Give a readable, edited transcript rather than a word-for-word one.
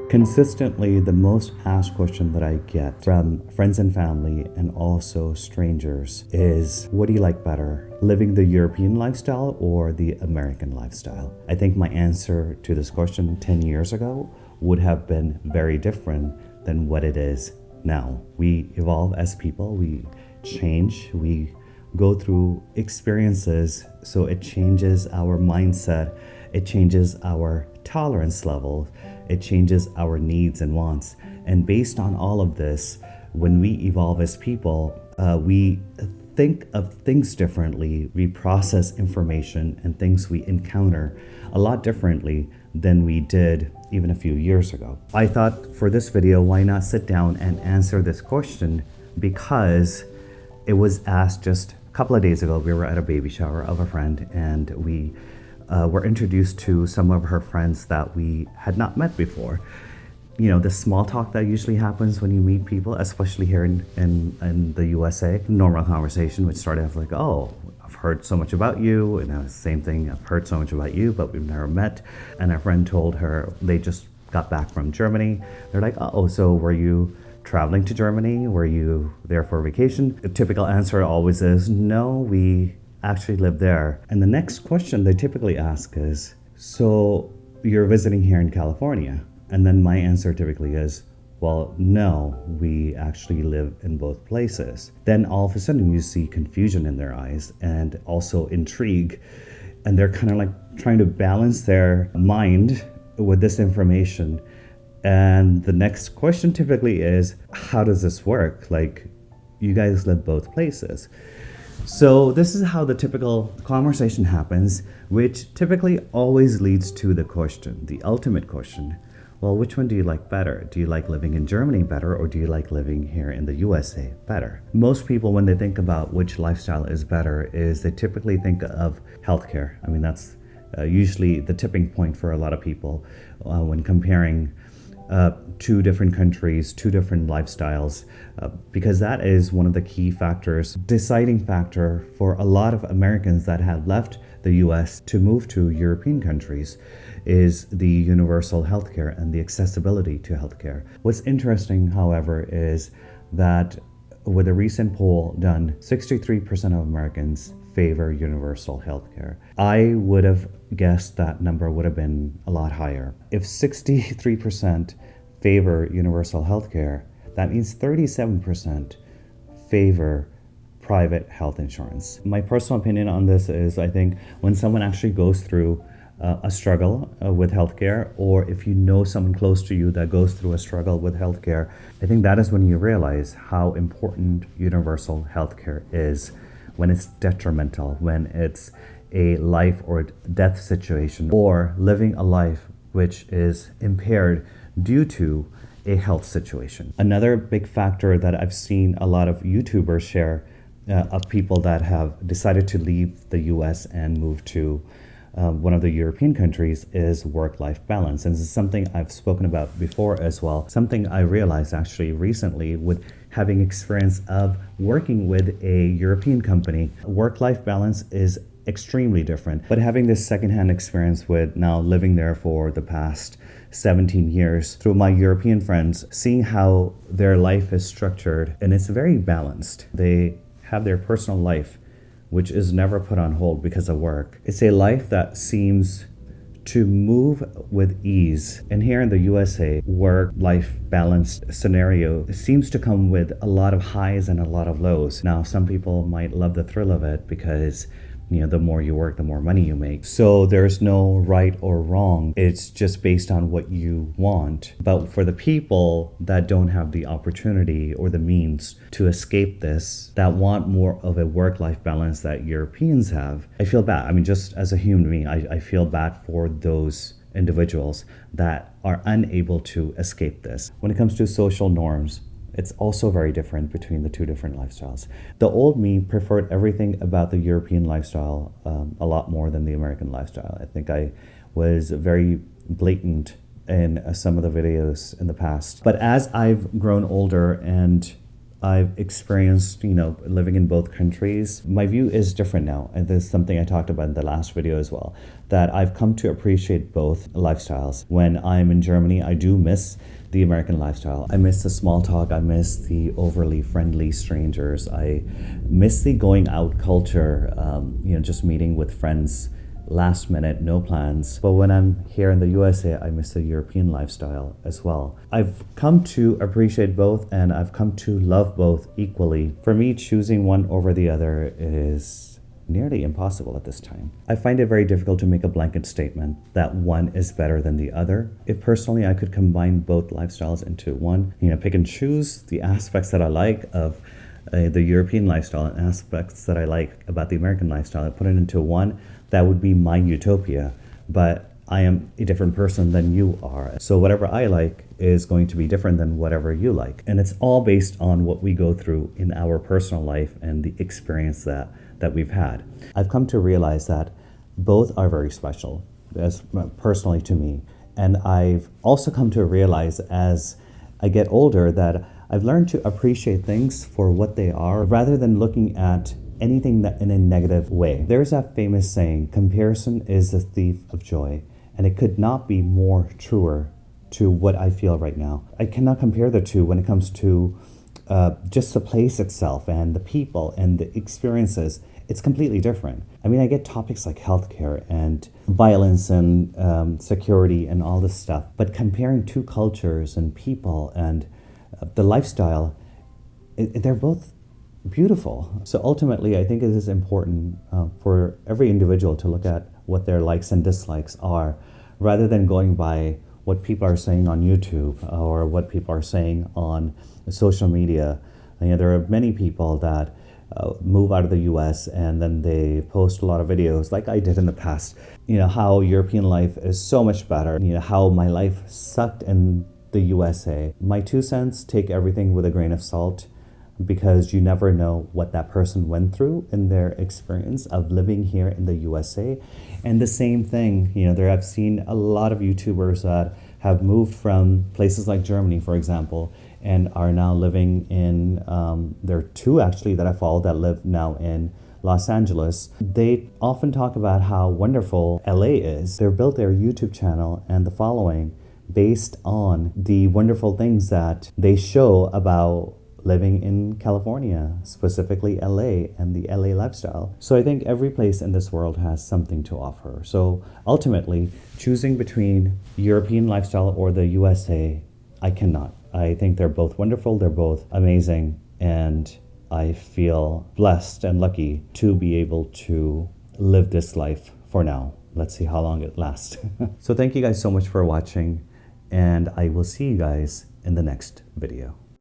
Consistently, the most asked question that I get from friends and family and also strangers is, what do you like better, living the European lifestyle or the American lifestyle? I think my answer to this question 10 years ago would have been very different than what it is now. We evolve as people, we change, we go through experiences, so it changes our mindset, it changes our tolerance level, it changes our needs and wants. And based on all of this, when we evolve as people, we think of things differently, we process information and things we encounter a lot differently than we did even a few years ago. I thought for this video, why not sit down and answer this question, because it was asked just a couple of days ago. We were at a baby shower of a friend, and we were introduced to some of her friends that we had not met before. You know, the small talk that usually happens when you meet people, especially here in the USA. Normal conversation, which started off like, oh, I've heard so much about you. And the same thing, I've heard so much about you, but we've never met. And our friend told her they just got back from Germany. They're like, oh, so were you traveling to Germany? Were you there for a vacation? A typical answer always is, no, we actually live there. And the next question they typically ask is, so you're visiting here in California? And then my answer typically is, well, no, we actually live in both places. Then all of a sudden you see confusion in their eyes and also intrigue. And they're kind of like trying to balance their mind with this information. And the next question typically is, how does this work? Like, you guys live both places. So this is how the typical conversation happens, which typically always leads to the question, the ultimate question. Well, which one do you like better? Do you like living in Germany better, or do you like living here in the USA better? Most people, when they think about which lifestyle is better, is they typically think of healthcare. I mean, that's usually the tipping point for a lot of people when comparing two different countries, two different lifestyles, because that is one of the key factors, deciding factor for a lot of Americans that have left the US to move to European countries, is the universal healthcare and the accessibility to healthcare. What's interesting, however, is that with a recent poll done, 63% of Americans favor universal healthcare. I would have guessed that number would have been a lot higher. If 63% favor universal healthcare, that means 37% favor private health insurance. My personal opinion on this is, I think when someone actually goes through a struggle with healthcare, or if you know someone close to you that goes through a struggle with healthcare, I think that is when you realize how important universal healthcare is, when it's detrimental, when it's a life or death situation, or living a life which is impaired due to a health situation. Another big factor that I've seen a lot of YouTubers share of people that have decided to leave the US and move to one of the European countries is work-life balance. And this is something I've spoken about before as well. Something I realized actually recently with having experience of working with a European company. Work-life balance is extremely different. But having this secondhand experience with now living there for the past 17 years through my European friends, seeing how their life is structured, and it's very balanced. They have their personal life, which is never put on hold because of work. It's a life that seems to move with ease. And here in the USA, work-life balance scenario seems to come with a lot of highs and a lot of lows. Now, some people might love the thrill of it because, you know, the more you work, the more money you make. So there's no right or wrong. It's just based on what you want. But for the people that don't have the opportunity or the means to escape this, that want more of a work-life balance that Europeans have, I feel bad. I mean, just as a human being, I feel bad for those individuals that are unable to escape this. When it comes to social norms, it's also very different between the two different lifestyles. The old me preferred everything about the European lifestyle a lot more than the American lifestyle. I think I was very blatant in some of the videos in the past. But as I've grown older and I've experienced, living in both countries. My view is different now. And this is something I talked about in the last video as well, that I've come to appreciate both lifestyles. When I'm in Germany, I do miss the American lifestyle. I miss the small talk. I miss the overly friendly strangers. I miss the going out culture, just meeting with friends last minute, no plans. But when I'm here in the USA, I miss the European lifestyle as well. I've come to appreciate both, and I've come to love both equally. For me, choosing one over the other is nearly impossible at this time. I find it very difficult to make a blanket statement that one is better than the other. If personally I could combine both lifestyles into one, pick and choose the aspects that I like of the European lifestyle and aspects that I like about the American lifestyle, I put it into one, that would be my utopia. But I am a different person than you are. So whatever I like is going to be different than whatever you like. And it's all based on what we go through in our personal life and the experience that we've had. I've come to realize that both are very special, as personally to me. And I've also come to realize as I get older that I've learned to appreciate things for what they are rather than looking at anything that in a negative way. There's that famous saying, comparison is the thief of joy. And it could not be more truer to what I feel right now. I cannot compare the two when it comes to just the place itself and the people and the experiences. It's completely different. I mean, I get topics like healthcare and violence and security and all this stuff, but comparing two cultures and people and the lifestyle, they're both beautiful. So ultimately, I think it is important for every individual to look at what their likes and dislikes are, rather than going by what people are saying on YouTube or what people are saying on social media. There are many people that move out of the US and then they post a lot of videos like I did in the past, how European life is so much better, how my life sucked in the USA. My 2 cents, take everything with a grain of salt, because you never know what that person went through in their experience of living here in the USA. And the same thing, I've seen a lot of YouTubers that have moved from places like Germany, for example, and are now living in, there are 2 actually that I follow that live now in Los Angeles. They often talk about how wonderful LA is. They've built their YouTube channel and the following based on the wonderful things that they show about living in California, specifically LA and the LA lifestyle. So I think every place in this world has something to offer. So ultimately, choosing between European lifestyle or the USA, I cannot. I think they're both wonderful, they're both amazing, and I feel blessed and lucky to be able to live this life for now. Let's see how long it lasts. So thank you guys so much for watching, and I will see you guys in the next video.